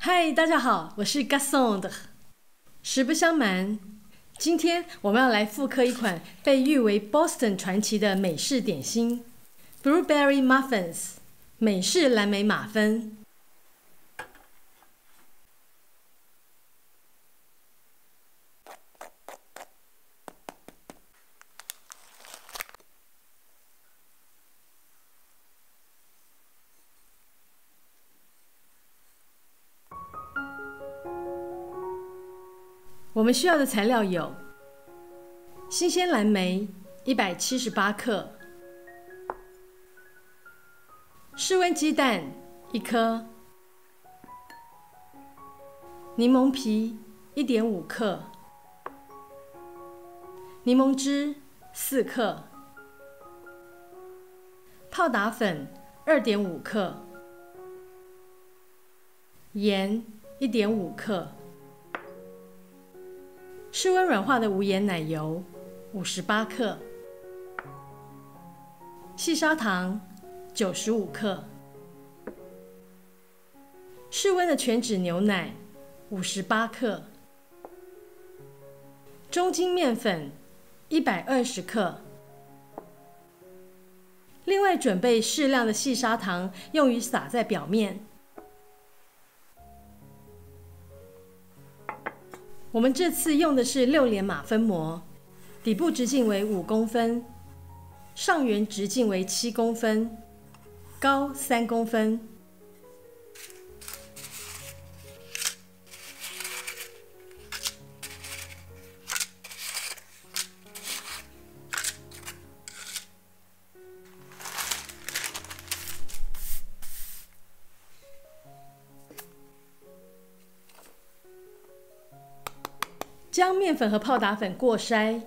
嗨，大家好，我是 Gasson 的。实不相瞒，今天我们要来复刻一款被誉为 Boston 传奇的美式点心 Blueberry Muffins 美式蓝莓马芬。我们需要的材料有：新鲜蓝莓178克，室温鸡蛋1颗，柠檬皮1.5克，柠檬汁4克，泡打粉2.5克，盐1.5克。室温软化的无盐奶油58克，细砂糖95克，室温的全脂牛奶58克，中筋面粉120克。另外准备适量的细砂糖，用于撒在表面。我们这次用的是6连马分模，底部直径为5公分，上缘直径为7公分，高3公分。将面粉和泡打粉过筛，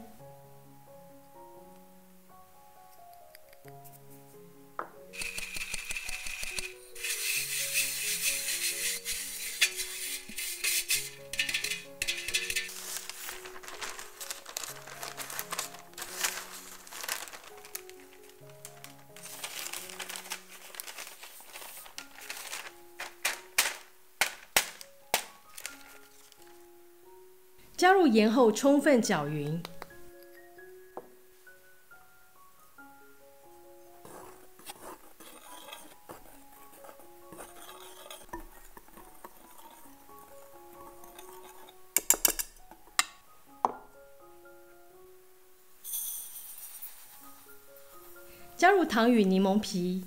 加入盐后充分搅匀。加入糖与柠檬皮。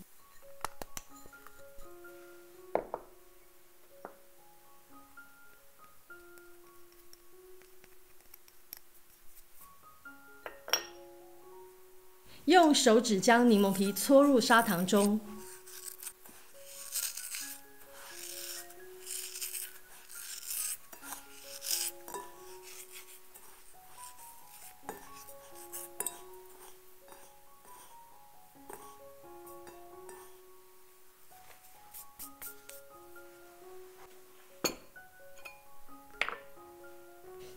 用手指将柠檬皮搓入砂糖中，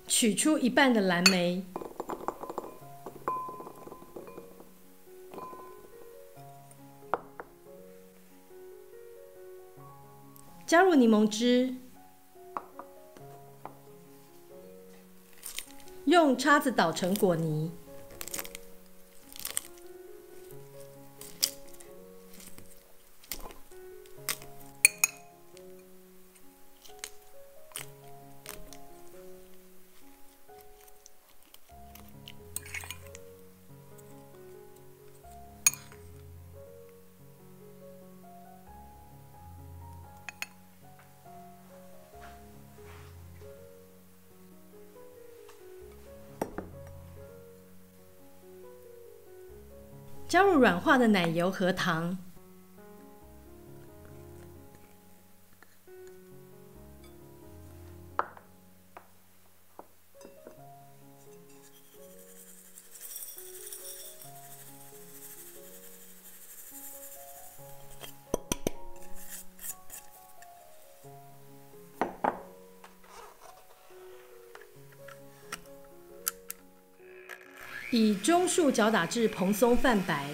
取出一半的蓝莓。加入柠檬汁，用叉子捣成果泥。加入软化的奶油和糖，以中速搅打至蓬松泛白。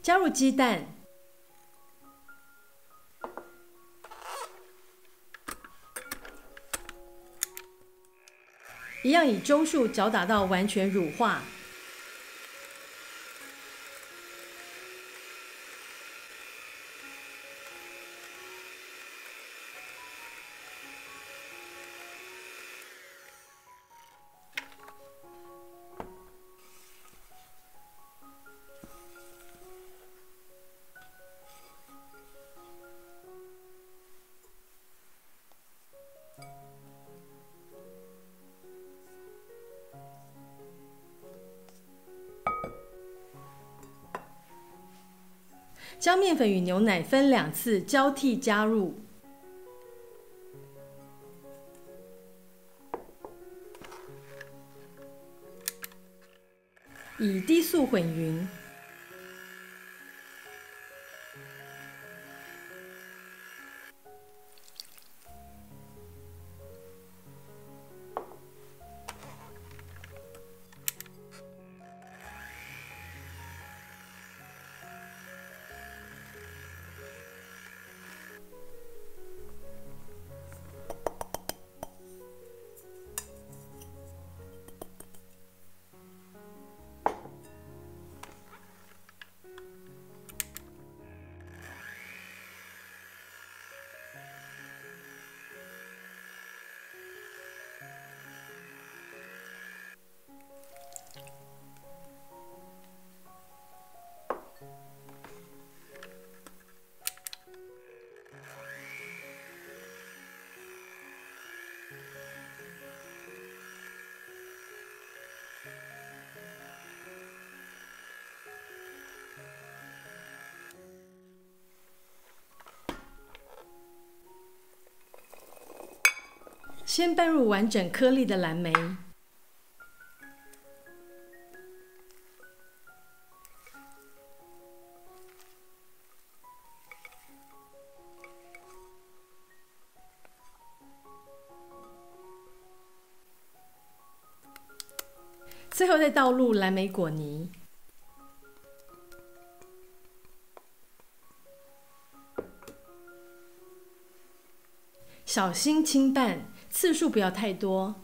加入鸡蛋，一样以中数搅打到完全乳化。将面粉与牛奶分2次交替加入，以低速混匀。先拌入完整颗粒的蓝莓，最后再倒入蓝莓果泥。小心轻拌，次数不要太多。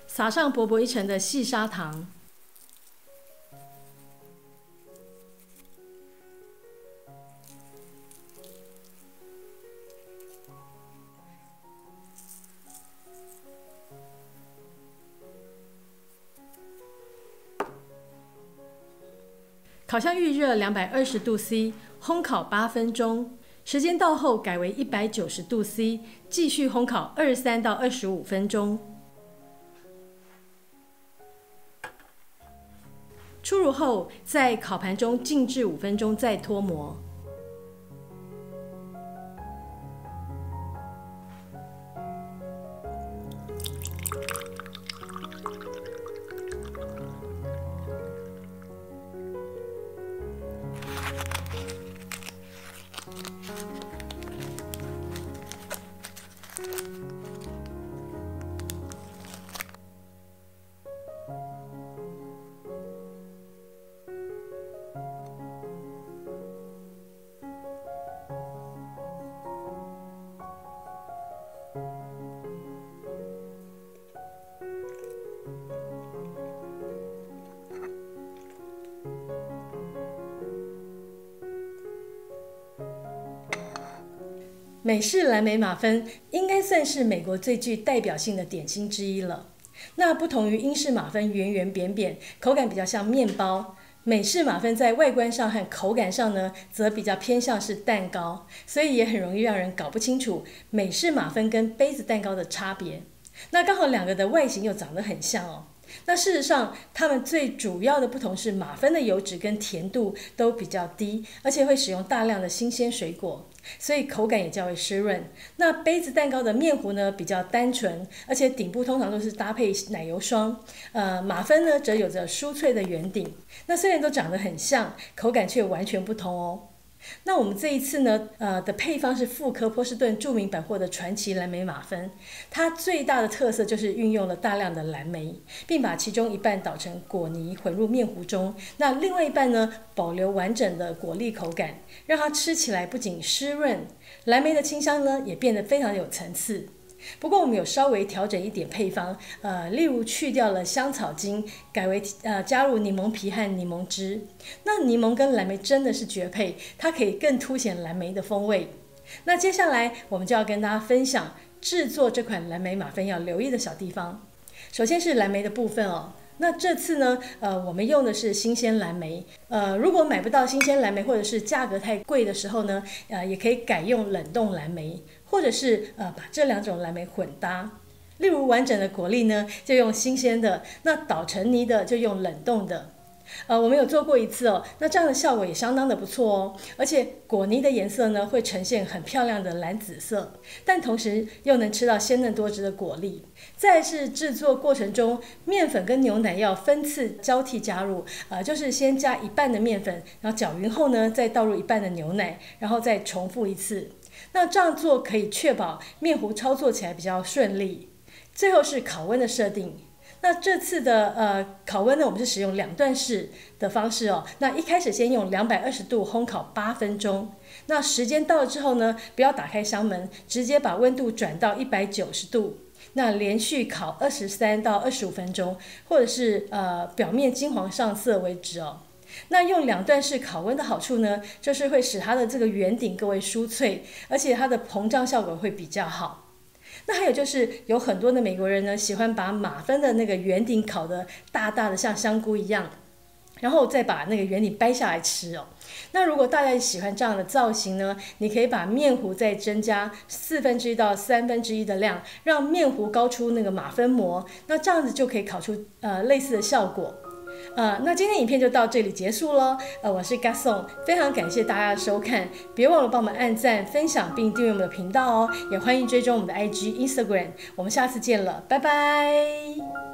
撒上薄薄一层的细砂糖，烤箱预热220度C， 烘烤8分钟。时间到后改为190度C， 继续烘烤23到25分钟。出炉后，在烤盘中静置5分钟，再脱模。美式蓝莓马芬应该算是美国最具代表性的点心之一了。那不同于英式马芬圆圆扁扁，口感比较像面包，美式马芬在外观上和口感上呢，则比较偏向是蛋糕，所以也很容易让人搞不清楚美式马芬跟杯子蛋糕的差别。那刚好两个的外形又长得很像哦，那事实上，它们最主要的不同是马芬的油脂跟甜度都比较低，而且会使用大量的新鲜水果，所以口感也较为湿润。那杯子蛋糕的面糊呢比较单纯，而且顶部通常都是搭配奶油霜。马芬呢则有着酥脆的圆顶。那虽然都长得很像，口感却完全不同哦。那我们这一次呢，的配方是复刻波士顿著名百货的传奇蓝莓马芬。它最大的特色就是运用了大量的蓝莓，并把其中一半捣成果泥混入面糊中，那另外一半呢保留完整的果粒口感，让它吃起来不仅湿润，蓝莓的清香呢也变得非常有层次。不过我们有稍微调整一点配方，例如去掉了香草精，改为加入柠檬皮和柠檬汁。那柠檬跟蓝莓真的是绝配，它可以更凸显蓝莓的风味。那接下来我们就要跟大家分享制作这款蓝莓马芬要留意的小地方。首先是蓝莓的部分哦。那这次呢，我们用的是新鲜蓝莓。如果买不到新鲜蓝莓，或者是价格太贵的时候呢，也可以改用冷冻蓝莓，或者是把这两种蓝莓混搭。例如完整的果粒呢，就用新鲜的；那捣成泥的就用冷冻的。我们有做过一次哦，那这样的效果也相当的不错哦，而且果泥的颜色呢会呈现很漂亮的蓝紫色，但同时又能吃到鲜嫩多汁的果粒。再来是制作过程中，面粉跟牛奶要分次交替加入，就是先加一半的面粉，然后搅匀后呢再倒入一半的牛奶，然后再重复一次。那这样做可以确保面糊操作起来比较顺利。最后是烤温的设定。那这次的烤温呢，我们是使用2段式的方式哦。那一开始先用220度烘烤8分钟。那时间到了之后呢，不要打开箱门，直接把温度转到190度。那连续烤23到25分钟，或者是表面金黄上色为止哦。那用2段式烤温的好处呢，就是会使它的这个圆顶更为酥脆，而且它的膨胀效果会比较好。那还有就是有很多的美国人呢，喜欢把马芬的那个圆顶烤得大大的像香菇一样，然后再把那个圆顶掰下来吃哦。那如果大家喜欢这样的造型呢，你可以把面糊再增加1/4到1/3的量，让面糊高出那个马芬膜，那这样子就可以烤出类似的效果。那今天影片就到这里结束咯。我是 Gaston， 非常感谢大家的收看，别忘了帮我们按赞、分享并订阅我们的频道哦，也欢迎追踪我们的 IG、Instagram。我们下次见了，拜拜。